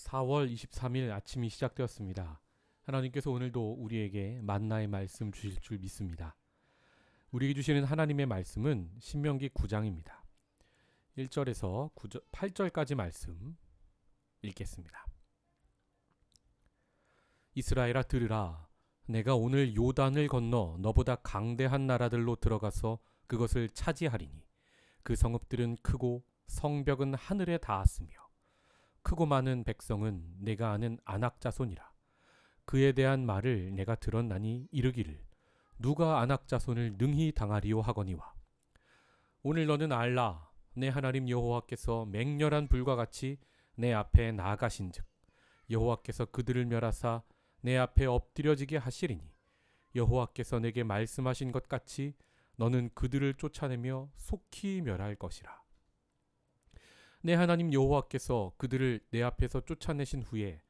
4월 23일 아침이 시작되었습니다. 하나님께서 오늘도 우리에게 만나의 말씀 주실 줄 믿습니다. 우리에게 주시는 하나님의 말씀은 신명기 9장입니다. 1절에서 8절까지 말씀 읽겠습니다. 이스라엘아 들으라. 내가 오늘 요단을 건너 너보다 강대한 나라들로 들어가서 그것을 차지하리니 그 성읍들은 크고 성벽은 하늘에 닿았으며 크고 많은 백성은 내가 아는 아낙 자손이라. 그에 대한 말을 내가 들었나니 이르기를 누가 아낙 자손을 능히 당하리요 하거니와 오늘 너는 알라. 내 하나님 여호와께서 맹렬한 불과 같이 내 앞에 나아가신즉 여호와께서 그들을 멸하사 내 앞에 엎드려지게 하시리니 여호와께서 내게 말씀하신 것 같이 너는 그들을 쫓아내며 속히 멸할 것이라. 내 하나님 여호와께서 그들을 내 앞에서 쫓아내신 후에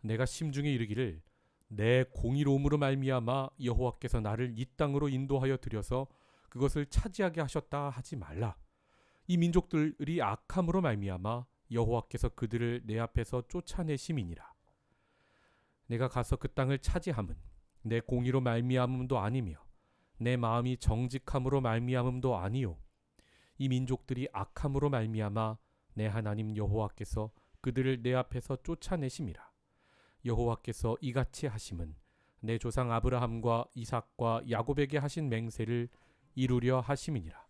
내가 심중에 이르기를 내 공의로움으로 말미암아 여호와께서 나를 이 땅으로 인도하여 들여서 그것을 차지하게 하셨다 하지 말라. 이 민족들이 악함으로 말미암아 여호와께서 그들을 내 앞에서 쫓아내심이니라. 내가 가서 그 땅을 차지함은 내 공의로 말미암음도 아니며 내 마음이 정직함으로 말미암음도 아니요 이 민족들이 악함으로 말미암아 내 하나님 여호와께서 그들을 내 앞에서 쫓아내심이라. 여호와께서 이같이 하심은 내 조상 아브라함과 이삭과 야곱에게 하신 맹세를 이루려 하심이니라.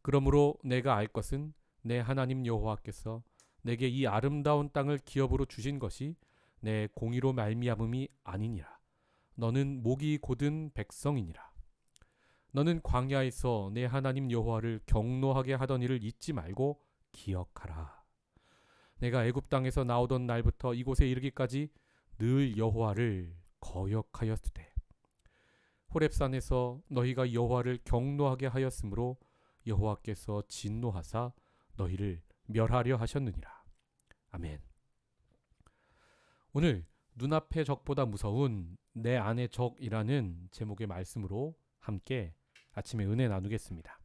그러므로 내가 알 것은 내 하나님 여호와께서 내게 이 아름다운 땅을 기업으로 주신 것이 내 공의로 말미암음이 아니니라. 너는 목이 곧은 백성이니라. 너는 광야에서 내 하나님 여호와를 경노하게 하던 일을 잊지 말고 기억하라. 내가 애굽 땅에서 나오던 날부터 이곳에 이르기까지 늘 여호와를 거역하였으되 호렙산에서 너희가 여호와를 경노하게 하였으므로 여호와께서 진노하사 너희를 멸하려 하셨느니라. 아멘. 오늘 눈앞의 적보다 무서운 내 안의 적이라는 제목의 말씀으로 함께 아침에 은혜 나누겠습니다.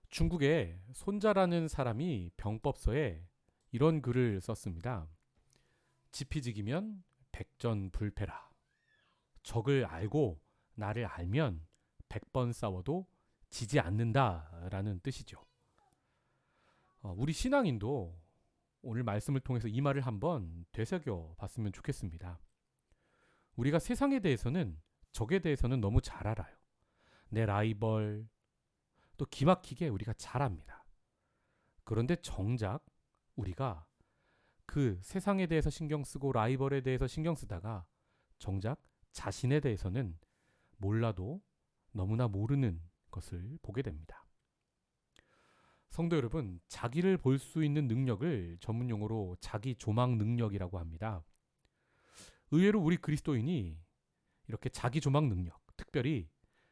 중국의 손자라는 사람이 병법서에 이런 글을 썼습니다. 지피지기면 백전불패라. 적을 알고 나를 알면 100번 싸워도 지지 않는다라는 뜻이죠. 우리 신앙인도 오늘 말씀을 통해서 이 말을 한번 되새겨 봤으면 좋겠습니다. 우리가 세상에 대해서는, 적에 대해서는 너무 잘 알아요. 내 라이벌, 또 기막히게 우리가 잘 압니다. 그런데 정작 우리가 그 세상에 대해서 신경 쓰고 라이벌에 대해서 신경 쓰다가 정작 자신에 대해서는 몰라도 너무나 모르는 것을 보게 됩니다. 성도 여러분, 자기를 볼 수 있는 능력을 전문 용어로 자기 조망 능력이라고 합니다. 의외로 우리 그리스도인이 이렇게 자기 조망 능력, 특별히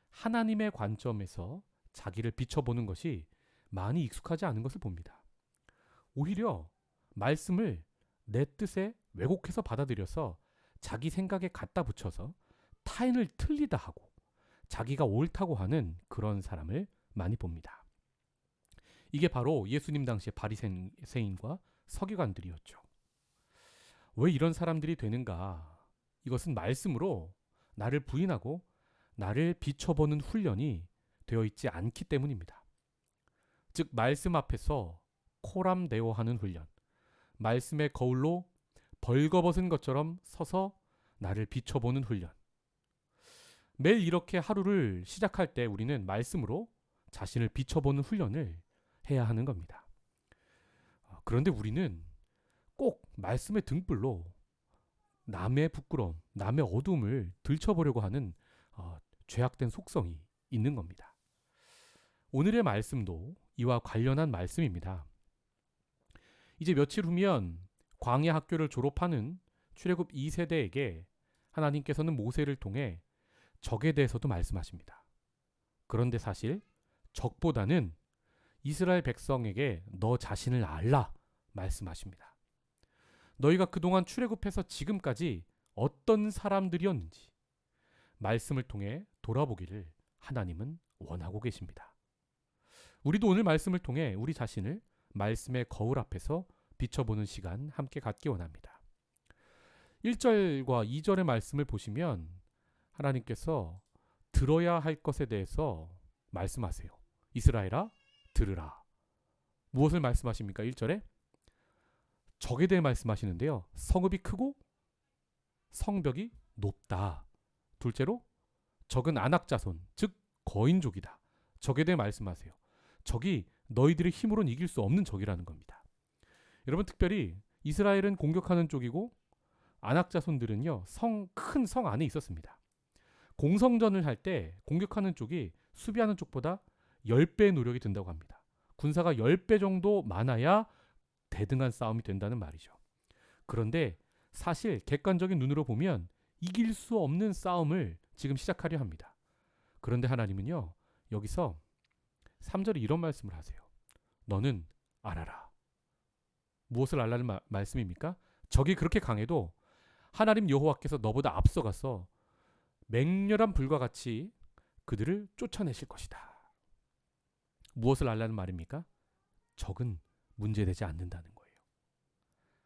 하나님의 관점에서 자기를 비춰보는 것이 많이 익숙하지 않은 것을 봅니다. 오히려 말씀을 내 뜻에 왜곡해서 받아들여서 자기 생각에 갖다 붙여서 타인을 틀리다 하고 자기가 옳다고 하는 그런 사람을 많이 봅니다. 이게 바로 예수님 당시의 바리새인과 서기관들이었죠. 왜 이런 사람들이 되는가? 이것은 말씀으로 나를 부인하고 나를 비춰보는 훈련이 되어 있지 않기 때문입니다. 즉 말씀 앞에서 코람데오하는 훈련, 말씀의 거울로 벌거벗은 것처럼 서서 나를 비춰보는 훈련. 매일 이렇게 하루를 시작할 때 우리는 말씀으로 자신을 비춰보는 훈련을 해야 하는 겁니다. 그런데 우리는 꼭 말씀의 등불로 남의 부끄러움, 남의 어둠을 들춰보려고 하는 죄악된 속성이 있는 겁니다. 오늘의 말씀도 이와 관련한 말씀입니다. 이제 며칠 후면 광야 학교를 졸업하는 출애굽 2세대에게 하나님께서는 모세를 통해 적에 대해서도 말씀하십니다. 그런데 사실 적보다는 이스라엘 백성에게 너 자신을 알라 말씀하십니다. 너희가 그동안 출애굽해서 지금까지 어떤 사람들이었는지 말씀을 통해 돌아보기를 하나님은 원하고 계십니다. 우리도 오늘 말씀을 통해 우리 자신을 말씀의 거울 앞에서 비춰보는 시간 함께 갖기 원합니다. 1절과 2절의 말씀을 보시면 하나님께서 들어야 할 것에 대해서 말씀하세요. 이스라엘아 들으라. 무엇을 말씀하십니까? 1절에 적에 대해 말씀하시는데요. 성읍이 크고 성벽이 높다. 둘째로 적은 안악 자손, 즉 거인족이다. 적에 대해 말씀하세요. 적이 너희들의 힘으로는 이길 수 없는 적이라는 겁니다. 여러분, 특별히 이스라엘은 공격하는 쪽이고 안악 자손들은요, 큰 성 안에 있었습니다. 공성전을 할 때 공격하는 쪽이 수비하는 쪽보다 10배의 노력이 든다고 합니다. 군사가 10배 정도 많아야 대등한 싸움이 된다는 말이죠. 그런데 사실 객관적인 눈으로 보면 이길 수 없는 싸움을 지금 시작하려 합니다. 그런데 하나님은요, 여기서 3절에 이런 말씀을 하세요. 너는 알아라. 무엇을 알라는 말씀입니까? 적이 그렇게 강해도 하나님 여호와께서 너보다 앞서가서 맹렬한 불과 같이 그들을 쫓아내실 것이다. 무엇을 알라는 말입니까? 적은 문제되지 않는다는 거예요.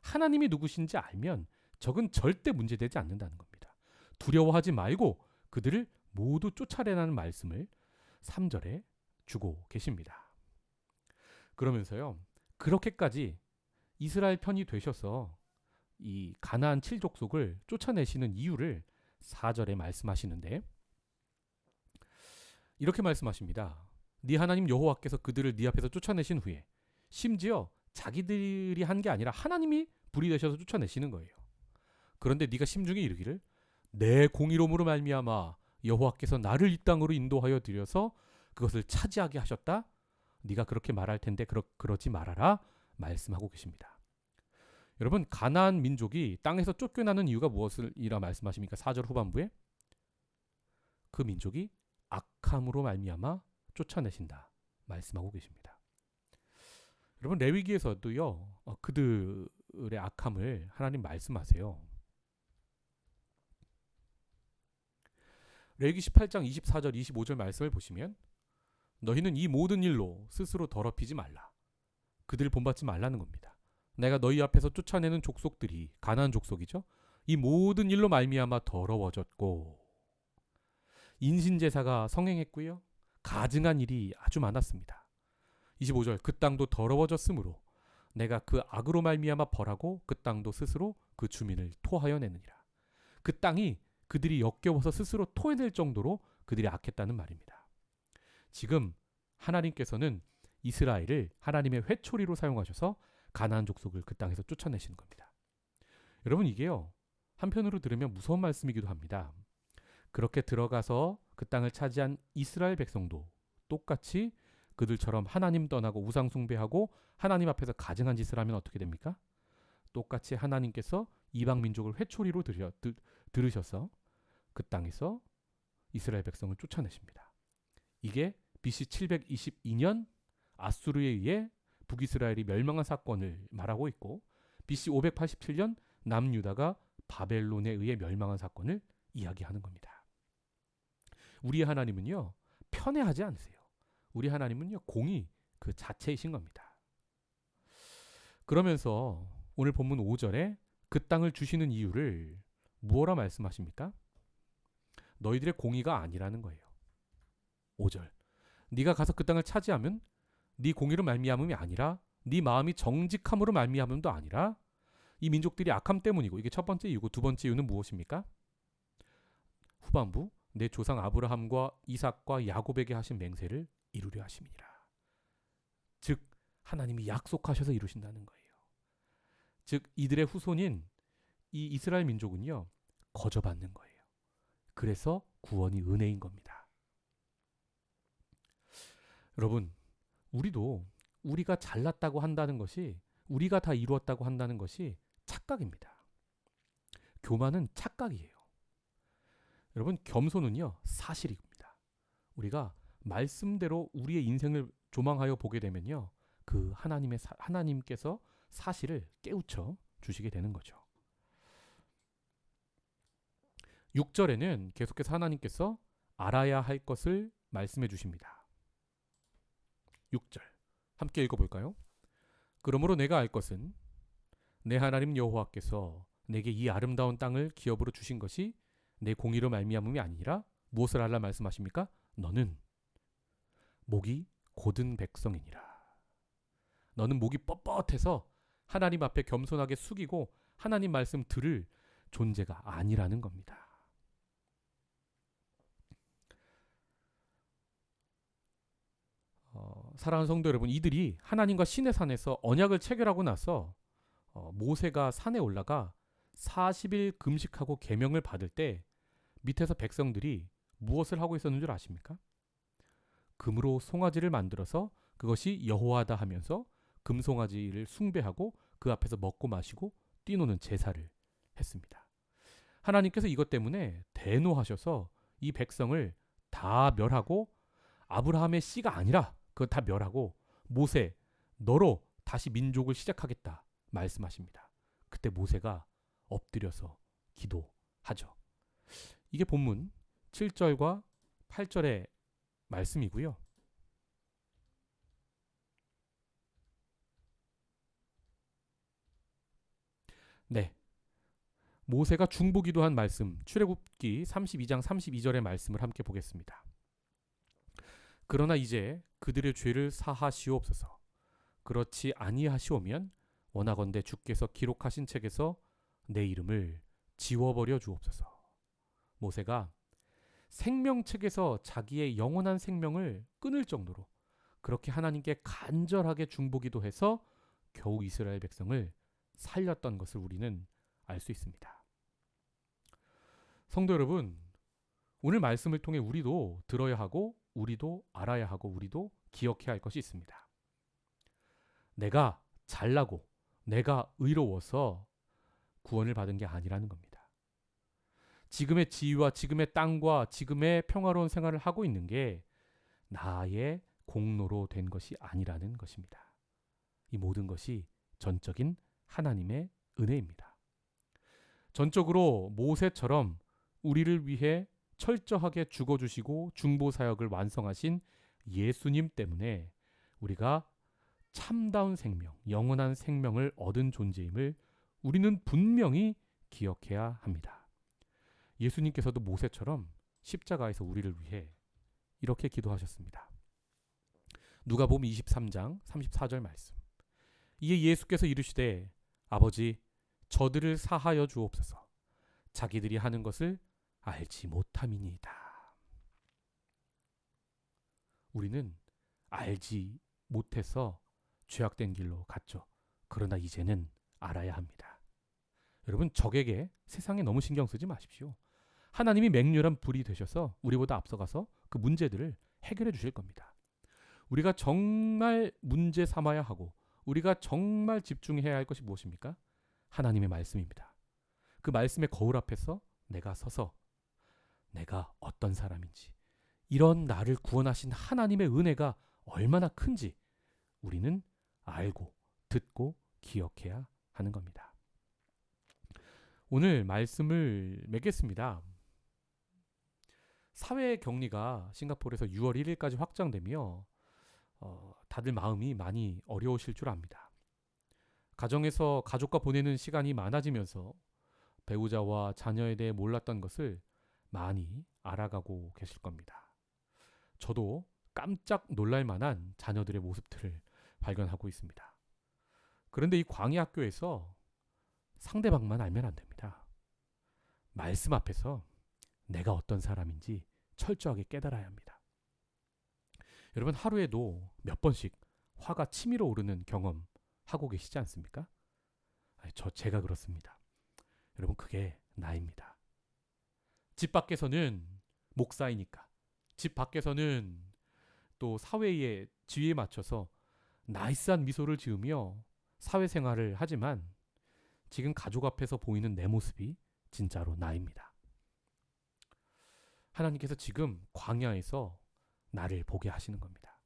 하나님이 누구신지 알면 적은 절대 문제되지 않는다는 겁니다. 두려워하지 말고 그들을 모두 쫓아내라는 말씀을 3절에 주고 계십니다. 그러면서요, 그렇게까지 이스라엘 편이 되셔서 이 가나안 7족속을 쫓아내시는 이유를 4절에 말씀하시는데 이렇게 말씀하십니다. 네 하나님 여호와께서 그들을 네 앞에서 쫓아내신 후에 심지어 자기들이 한 게 아니라 하나님이 불이 되셔서 쫓아내시는 거예요. 그런데 네가 심중에 이르기를 내 공의로움으로 말미암아 여호와께서 나를 이 땅으로 인도하여 들여서 그것을 차지하게 하셨다. 네가 그렇게 말할 텐데 그러지 말아라 말씀하고 계십니다. 여러분, 가나안 민족이 땅에서 쫓겨나는 이유가 무엇이라 말씀하십니까? 4절 후반부에 그 민족이 악함으로 말미암아 쫓아내신다 말씀하고 계십니다. 여러분, 레위기에서도요, 그들의 악함을 하나님 말씀하세요. 레위기 18장 24절 25절 말씀을 보시면 너희는 이 모든 일로 스스로 더럽히지 말라. 그들을 본받지 말라는 겁니다. 내가 너희 앞에서 쫓아내는 족속들이 가나안 족속이죠. 이 모든 일로 말미암아 더러워졌고 인신제사가 성행했고요. 가증한 일이 아주 많았습니다. 25절 그 땅도 더러워졌으므로 내가 그 악으로 말미암아 벌하고 그 땅도 스스로 그 주민을 토하여 내느니라. 그 땅이 그들이 역겨워서 스스로 토해낼 정도로 그들이 악했다는 말입니다. 지금 하나님께서는 이스라엘을 하나님의 회초리로 사용하셔서 가나안 족속을 그 땅에서 쫓아내시는 겁니다. 여러분, 이게요, 한편으로 들으면 무서운 말씀이기도 합니다. 그렇게 들어가서 그 땅을 차지한 이스라엘 백성도 똑같이 그들처럼 하나님 떠나고 우상 숭배하고 하나님 앞에서 가증한 짓을 하면 어떻게 됩니까? 똑같이 하나님께서 이방 민족을 회초리로 들으셔서 그 땅에서 이스라엘 백성을 쫓아내십니다. 이게 BC 722년 아수르에 의해 북이스라엘이 멸망한 사건을 말하고 있고 BC 587년 남유다가 바벨론에 의해 멸망한 사건을 이야기하는 겁니다. 우리 하나님은요, 편애하지 않으세요. 우리 하나님은요, 공의 그 자체이신 겁니다. 그러면서 오늘 본문 5절에 그 땅을 주시는 이유를 무엇라 말씀하십니까? 너희들의 공의가 아니라는 거예요. 5절 네가 가서 그 땅을 차지하면 네 공의로 말미암음이 아니라 네 마음이 정직함으로 말미암음도 아니라 이 민족들이 악함 때문이고, 이게 첫 번째 이유고, 두 번째 이유는 무엇입니까? 후반부 내 조상 아브라함과 이삭과 야곱에게 하신 맹세를 이루려 하심이니라. 즉 하나님이 약속하셔서 이루신다는 거예요. 즉 이들의 후손인 이 이스라엘 민족은요, 거저받는 거예요. 그래서 구원이 은혜인 겁니다. 여러분, 우리도 우리가 잘났다고 한다는 것이, 우리가 다 이루었다고 한다는 것이 착각입니다. 교만은 착각이에요. 여러분, 겸손은요, 사실입니다. 우리가 말씀대로 우리의 인생을 조망하여 보게 되면요, 그 하나님께서 사실을 깨우쳐 주시게 되는 거죠. 6절에는 계속해서 하나님께서 알아야 할 것을 말씀해 주십니다. 6절 함께 읽어볼까요? 그러므로 내가 알 것은 내 하나님 여호와께서 내게 이 아름다운 땅을 기업으로 주신 것이 내 공의로 말미암음이 아니라 무엇을 알라 말씀하십니까? 너는 목이 곧은 백성이니라. 너는 목이 뻣뻣해서 하나님 앞에 겸손하게 숙이고 하나님 말씀 들을 존재가 아니라는 겁니다. 사랑하는 성도 여러분, 이들이 하나님과 신의 산에서 언약을 체결하고 나서 모세가 산에 올라가 40일 금식하고 계명을 받을 때 밑에서 백성들이 무엇을 하고 있었는 줄 아십니까? 금으로 송아지를 만들어서 그것이 여호와다 하면서 금송아지를 숭배하고 그 앞에서 먹고 마시고 뛰노는 제사를 했습니다. 하나님께서 이것 때문에 대노하셔서 이 백성을 다 멸하고 아브라함의 씨가 아니라 그거 다 멸하고 모세 너로 다시 민족을 시작하겠다 말씀하십니다. 그때 모세가 엎드려서 기도하죠. 이게 본문 7절과 8절의 말씀이고요. 네. 모세가 중보기도한 말씀, 출애굽기 32장 32절의 말씀을 함께 보겠습니다. 그러나 이제 그들의 죄를 사하시옵소서. 그렇지 아니하시오면 원하건대 주께서 기록하신 책에서 내 이름을 지워버려 주옵소서. 모세가 생명책에서 자기의 영원한 생명을 끊을 정도로 그렇게 하나님께 간절하게 중보기도해서 겨우 이스라엘 백성을 살렸던 것을 우리는 알 수 있습니다. 성도 여러분, 오늘 말씀을 통해 우리도 들어야 하고 우리도 알아야 하고 우리도 기억해야 할 것이 있습니다. 내가 잘나고 내가 의로워서 구원을 받은 게 아니라는 겁니다. 지금의 지위와 지금의 땅과 지금의 평화로운 생활을 하고 있는 게 나의 공로로 된 것이 아니라는 것입니다. 이 모든 것이 전적인 하나님의 은혜입니다. 전적으로 모세처럼 우리를 위해 철저하게 죽어주시고 중보사역을 완성하신 예수님 때문에 우리가 참다운 생명, 영원한 생명을 얻은 존재임을 우리는 분명히 기억해야 합니다. 예수님께서도 모세처럼 십자가에서 우리를 위해 이렇게 기도하셨습니다. 누가복음 23장 34절 말씀. 이에 예수께서 이르시되 아버지 저들을 사하여 주옵소서. 자기들이 하는 것을 알지 못함이니이다. 우리는 알지 못해서 죄악된 길로 갔죠. 그러나 이제는 알아야 합니다. 여러분, 적에게 세상에 너무 신경 쓰지 마십시오. 하나님이 맹렬한 불이 되셔서 우리보다 앞서가서 그 문제들을 해결해 주실 겁니다. 우리가 정말 문제 삼아야 하고 우리가 정말 집중해야 할 것이 무엇입니까? 하나님의 말씀입니다. 그 말씀의 거울 앞에서 내가 서서 내가 어떤 사람인지, 이런 나를 구원하신 하나님의 은혜가 얼마나 큰지 우리는 알고 듣고 기억해야 하는 겁니다. 오늘 말씀을 맺겠습니다. 사회 격리가 싱가포르에서 6월 1일까지 확장되며 다들 마음이 많이 어려우실 줄 압니다. 가정에서 가족과 보내는 시간이 많아지면서 배우자와 자녀에 대해 몰랐던 것을 많이 알아가고 계실 겁니다. 저도 깜짝 놀랄 만한 자녀들의 모습들을 발견하고 있습니다. 그런데 이 광야학교에서 상대방만 알면 안 됩니다. 말씀 앞에서 내가 어떤 사람인지 철저하게 깨달아야 합니다. 여러분, 하루에도 몇 번씩 화가 치밀어 오르는 경험 하고 계시지 않습니까? 제가 그렇습니다. 여러분, 그게 나입니다. 집 밖에서는 목사이니까, 집 밖에서는 또 사회의 지위에 맞춰서 나이스한 미소를 지으며 사회생활을 하지만 지금 가족 앞에서 보이는 내 모습이 진짜로 나입니다. 하나님께서 지금 광야에서 나를 보게 하시는 겁니다.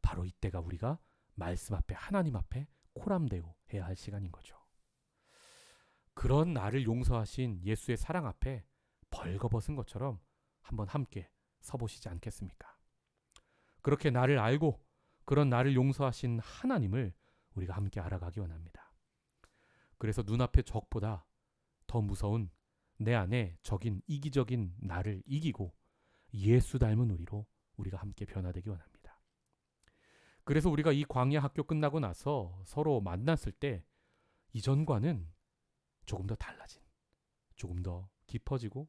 바로 이때가 우리가 말씀 앞에, 하나님 앞에 코람데오 해야 할 시간인 거죠. 그런 나를 용서하신 예수의 사랑 앞에 벌거벗은 것처럼 한번 함께 서보시지 않겠습니까? 그렇게 나를 알고 그런 나를 용서하신 하나님을 우리가 함께 알아가기 원합니다. 그래서 눈앞의 적보다 더 무서운 내 안에 적인 이기적인 나를 이기고 예수 닮은 우리로 우리가 함께 변화되기 원합니다. 그래서 우리가 이 광야 학교 끝나고 나서 서로 만났을 때 이전과는 조금 더 달라진, 조금 더 깊어지고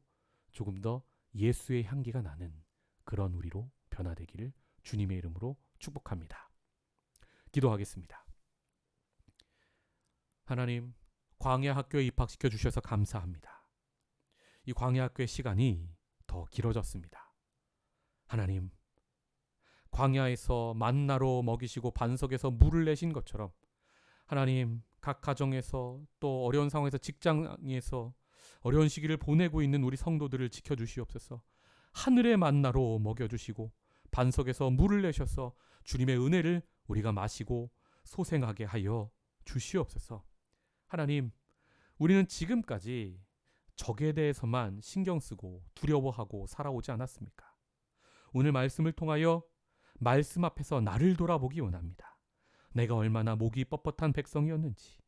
조금 더 예수의 향기가 나는 그런 우리로 변화되기를 주님의 이름으로 축복합니다. 기도하겠습니다. 하나님, 광야 학교에 입학시켜 주셔서 감사합니다. 이 광야 학교의 시간이 더 길어졌습니다. 하나님, 광야에서 만나로 먹이시고 반석에서 물을 내신 것처럼 하나님, 각 가정에서 또 어려운 상황에서 직장에서 어려운 시기를 보내고 있는 우리 성도들을 지켜주시옵소서. 하늘의 만나로 먹여주시고 반석에서 물을 내셔서 주님의 은혜를 우리가 마시고 소생하게 하여 주시옵소서. 하나님, 우리는 지금까지 적에 대해서만 신경 쓰고 두려워하고 살아오지 않았습니까? 오늘 말씀을 통하여 말씀 앞에서 나를 돌아보기 원합니다. 내가 얼마나 목이 뻣뻣한 백성이었는지.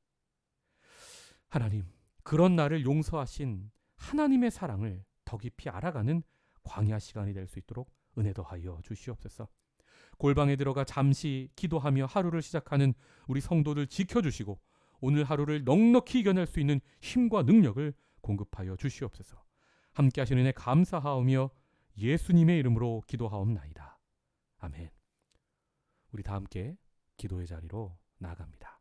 하나님, 그런 나를 용서하신 하나님의 사랑을 더 깊이 알아가는 광야 시간이 될 수 있도록 은혜 더하여 주시옵소서. 골방에 들어가 잠시 기도하며 하루를 시작하는 우리 성도들 지켜주시고 오늘 하루를 넉넉히 이겨낼 수 있는 힘과 능력을 공급하여 주시옵소서. 함께 하시는 은혜 감사하오며 예수님의 이름으로 기도하옵나이다. 아멘. 우리 다 함께 기도의 자리로 나아갑니다.